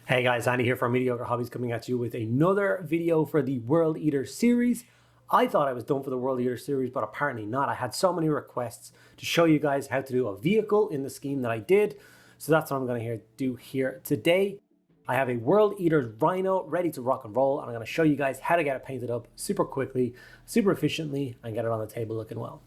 Hey guys, Andy here from Mediocre Hobbies coming at you with another video for the World Eater series. I thought I was done for the World Eater series, but apparently not. I had so many requests to show you guys how to do a vehicle in the scheme that I did. So that's what I'm going to do here today. I have a World Eater Rhino ready to rock and roll, and I'm going to show you guys how to get it painted up super quickly, super efficiently, and get it on the table looking well.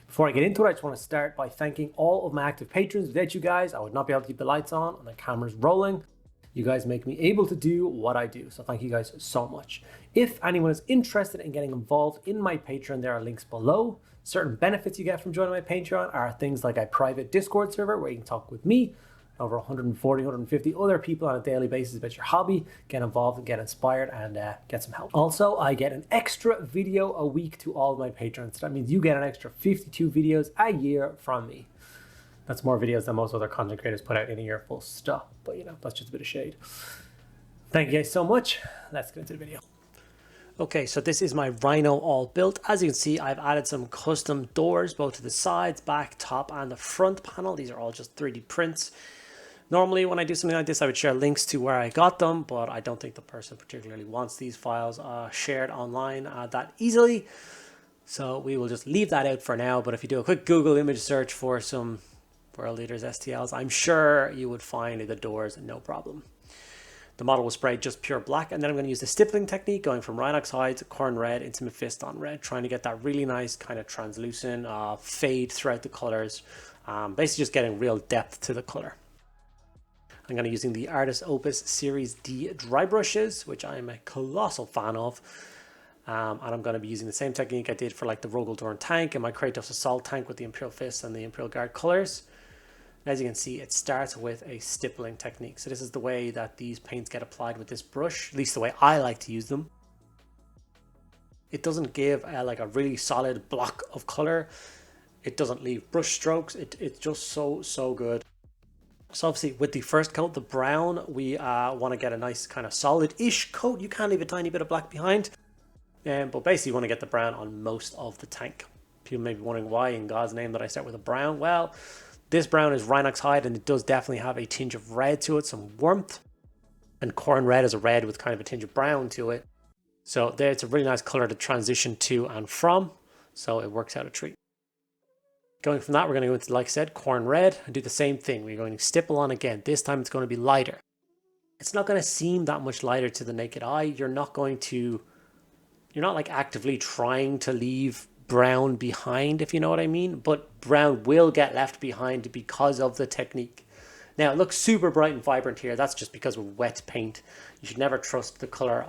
Before I get into it, I just want to start by thanking all of my active patrons. Without you guys, I would not be able to keep the lights on and the cameras rolling. You guys make me able to do what I do, so thank you guys so much. If anyone is interested in getting involved in my Patreon, there are links below. Certain benefits you get from joining my Patreon are things like a private Discord server where you can talk with me, over 140, 150 other people on a daily basis about your hobby, get involved and get inspired and get some help. Also, I get an extra video a week to all of my patrons. So that means you get an extra 52 videos a year from me. That's more videos than most other content creators put out in a year, full stop. But you know, that's just a bit of shade. Thank you guys so much. Let's get into the video. Okay, so this is my Rhino all built. As you can see, I've added some custom doors, both to the sides, back, top, and the front panel. These are all just 3D prints. Normally, when I do something like this, I would share links to where I got them, but I don't think the person particularly wants these files shared online that easily. So we will just leave that out for now. But if you do a quick Google image search for some World Eaters STLs, I'm sure you would find the doors no problem. The model was sprayed just pure black, and then I'm going to use the stippling technique, going from Rhinox hide to corn red into Mephiston red, trying to get that really nice kind of translucent fade throughout the colors, basically just getting real depth to the color. I'm going to be using the Artis Opus Series D dry brushes, which I am a colossal fan of. And I'm going to be using the same technique I did for like the Rogel Dorn tank and my Kratos Assault tank with the Imperial Fist and the Imperial Guard colors. As you can see, it starts with a stippling technique. So this is the way that these paints get applied with this brush, at least the way I like to use them. It doesn't give like a really solid block of color. It doesn't leave brush strokes. It's just so good. So obviously with the first coat, the brown, we want to get a nice kind of solid-ish coat. You can leave a tiny bit of black behind. But basically you want to get the brown on most of the tank. People may be wondering why in God's name that I start with a brown. Well, this brown is Rhinox hide, and it does definitely have a tinge of red to it, some warmth. And corn red is a red with kind of a tinge of brown to it. So there, it's a really nice color to transition to and from. So it works out a treat. Going from that, we're going to go into, like I said, corn red and do the same thing. We're going to stipple on again. This time it's going to be lighter. It's not going to seem that much lighter to the naked eye. You're not like actively trying to leave brown behind, if you know what I mean, but brown will get left behind because of the technique. Now it looks super bright and vibrant here. That's just because we're wet paint. You should never trust the color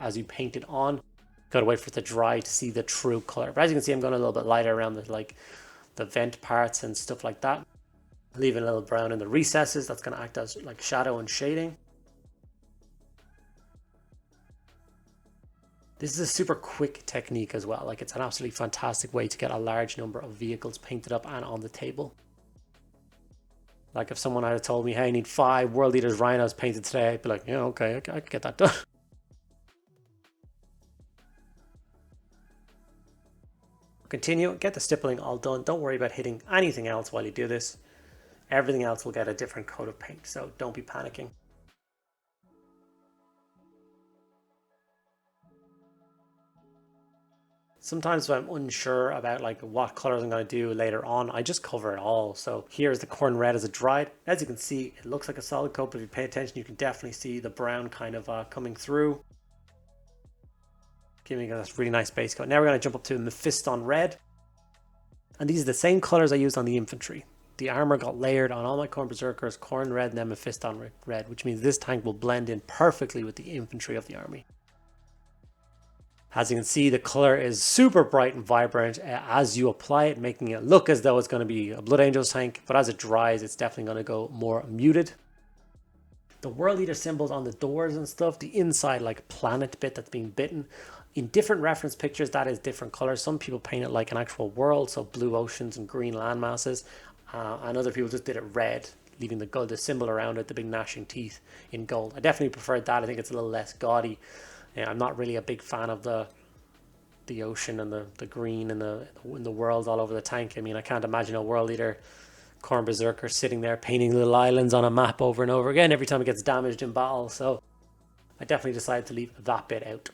as you paint it on. Gotta wait for it to dry to see the true color. But as you can see, I'm going a little bit lighter around the vent parts and stuff like that, leaving a little brown in the recesses. That's going to act as like shadow and shading. This is a super quick technique as well. Like, it's an absolutely fantastic way to get a large number of vehicles painted up and on the table. Like if someone had told me, hey, I need 5 World Eaters Rhinos painted today, I'd be like, yeah, okay, I can get that done. Continue, get the stippling all done. Don't worry about hitting anything else while you do this. Everything else will get a different coat of paint, so don't be panicking. Sometimes when I'm unsure about like what colors I'm going to do later on, I just cover it all. So here's the corn red as it dried. As you can see, it looks like a solid coat, but if you pay attention, you can definitely see the brown kind of coming through, giving us a really nice base coat. Now we're going to jump up to Mephiston red. And these are the same colors I used on the infantry. The armor got layered on all my corn berserkers, corn red, and then Mephiston red, which means this tank will blend in perfectly with the infantry of the army. As you can see, the color is super bright and vibrant as you apply it, making it look as though it's going to be a Blood Angels tank, but as it dries, it's definitely going to go more muted. The World Eater symbols on the doors and stuff, the inside like planet bit that's being bitten, in different reference pictures, that is different colors. Some people paint it like an actual world, so blue oceans and green land masses, and other people just did it red, leaving the symbol around it, the big gnashing teeth, in gold. I definitely preferred that. I think it's a little less gaudy. I'm not really a big fan of the ocean and the green and the world all over the tank. I mean, I can't imagine a World Eater Khorne Berserker sitting there painting little islands on a map over and over again every time it gets damaged in battle. So I definitely decided to leave that bit out.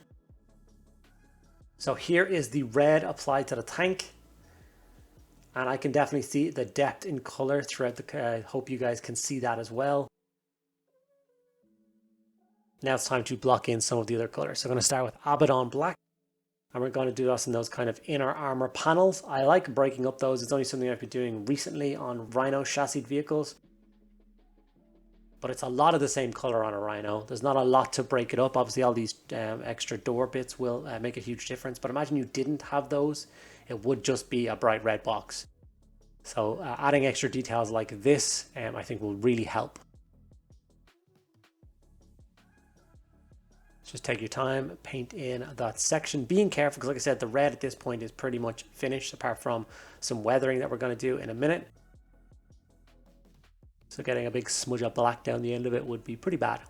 So here is the red applied to the tank. And I can definitely see the depth in color throughout the... I hope you guys can see that as well. Now it's time to block in some of the other colors. So I'm going to start with Abaddon Black. And we're going to do this in those kind of inner armor panels. I like breaking up those. It's only something I've been doing recently on Rhino chassis vehicles. But it's a lot of the same color on a Rhino. There's not a lot to break it up. Obviously, all these extra door bits will make a huge difference. But imagine you didn't have those. It would just be a bright red box. So adding extra details like this, I think will really help. Just take your time, paint in that section. Being careful, because like I said, the red at this point is pretty much finished, apart from some weathering that we're going to do in a minute. So getting a big smudge of black down the end of it would be pretty bad.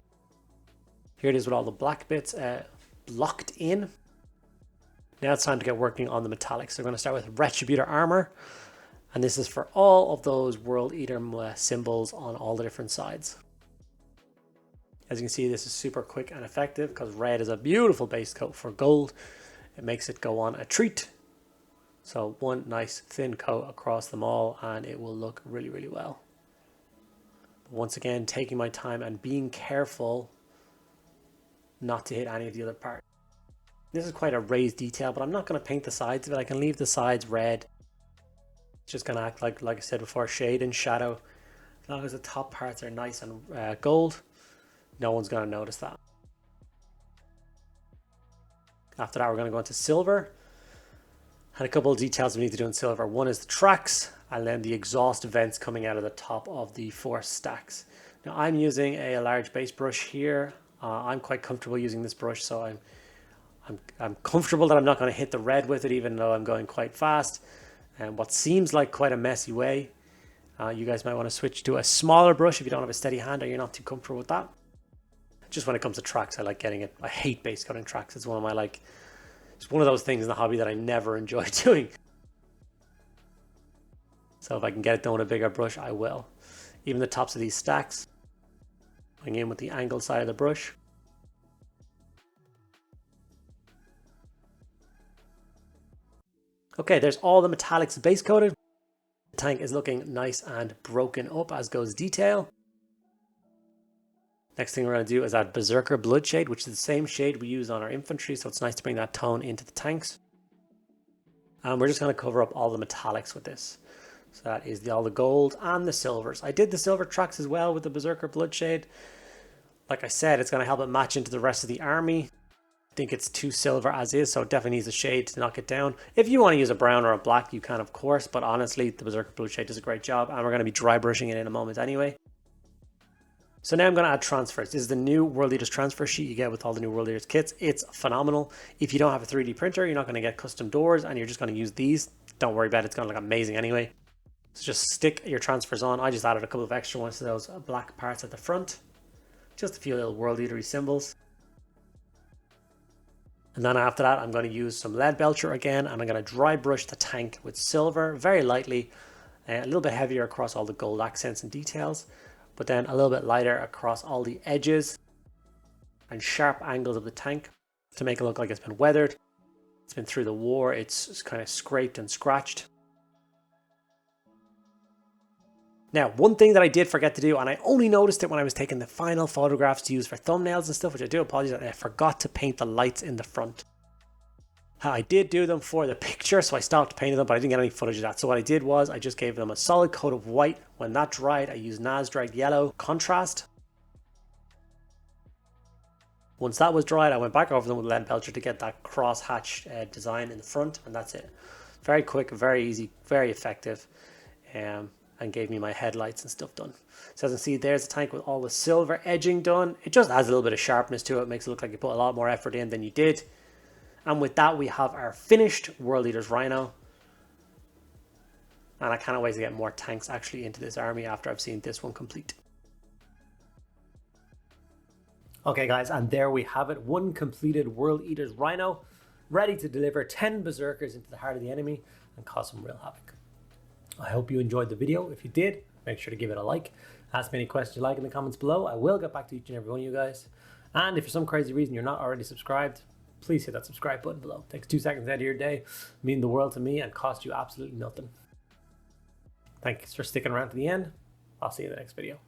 Here it is with all the black bits blocked in. Now it's time to get working on the metallics. So we're going to start with Retributor Armor. And this is for all of those World Eater symbols on all the different sides. As you can see, this is super quick and effective because red is a beautiful base coat for gold. It makes it go on a treat. So one nice thin coat across them all and it will look really, really well. But once again, taking my time and being careful not to hit any of the other parts. This is quite a raised detail, but I'm not going to paint the sides of it. I can leave the sides red. It's just going to act like I said before, shade and shadow. As long as the top parts are nice and gold, no one's going to notice that. After that, we're going to go into silver. And a couple of details we need to do in silver. One is the tracks, and then the exhaust vents coming out of the top of the force stacks. Now, I'm using a large base brush here. I'm quite comfortable using this brush, so I'm comfortable that I'm not going to hit the red with it, even though I'm going quite fast. And what seems like quite a messy way. You guys might want to switch to a smaller brush if you don't have a steady hand or you're not too comfortable with that. Just when it comes to tracks, I like getting it. I hate base cutting tracks. It's one of my it's one of those things in the hobby that I never enjoy doing. So if I can get it done with a bigger brush, I will. Even the tops of these stacks, going in with the angled side of the brush. Okay, there's all the metallics base coated. The tank is looking nice and broken up, as goes detail. Next thing we're going to do is add Berserker Blood Shade, which is the same shade we use on our infantry, so it's nice to bring that tone into the tanks. And we're just going to cover up all the metallics with this. So that is all the gold and the silvers. I did the silver tracks as well with the Berserker Blood Shade. Like I said, it's going to help it match into the rest of the army. I think it's too silver as is, so it definitely needs a shade to knock it down. If you want to use a brown or a black, you can of course, but honestly, the Berserker Blood Shade does a great job, and we're going to be dry brushing it in a moment anyway. So now I'm going to add transfers. This is the new World Eaters transfer sheet you get with all the new World Eaters kits. It's phenomenal. If you don't have a 3D printer, you're not going to get custom doors and you're just going to use these. Don't worry about it. It's going to look amazing anyway. So just stick your transfers on. I just added a couple of extra ones to those black parts at the front. Just a few little World Eatery symbols. And then after that, I'm going to use some lead belcher again, and I'm going to dry brush the tank with silver very lightly, a little bit heavier across all the gold accents and details, but then a little bit lighter across all the edges and sharp angles of the tank to make it look like it's been weathered. It's been through the war. It's kind of scraped and scratched. Now, one thing that I did forget to do, and I only noticed it when I was taking the final photographs to use for thumbnails and stuff, which I do apologize, I forgot to paint the lights in the front. I did do them for the picture, so I stopped painting them, but I didn't get any footage of that. So what I did was I just gave them a solid coat of white. When that dried, I used NAS-dried yellow contrast. Once that was dried, I went back over them with lead belcher to get that cross-hatch design in the front, and that's it. Very quick, very easy, very effective. And gave me my headlights and stuff done. So as you can see, there's the tank with all the silver edging done. It just adds a little bit of sharpness to it. It makes it look like you put a lot more effort in than you did. And with that, we have our finished World Eaters Rhino. And I cannot wait to get more tanks actually into this army after I've seen this one complete. Okay guys, and there we have it. One completed World Eaters Rhino, ready to deliver 10 berserkers into the heart of the enemy and cause some real havoc. I hope you enjoyed the video. If you did, make sure to give it a like. Ask me any questions you like in the comments below. I will get back to each and every one of you guys. And if for some crazy reason you're not already subscribed, please hit that subscribe button below. It takes 2 seconds out of your day, mean the world to me, and cost you absolutely nothing. Thanks for sticking around to the end. I'll see you in the next video.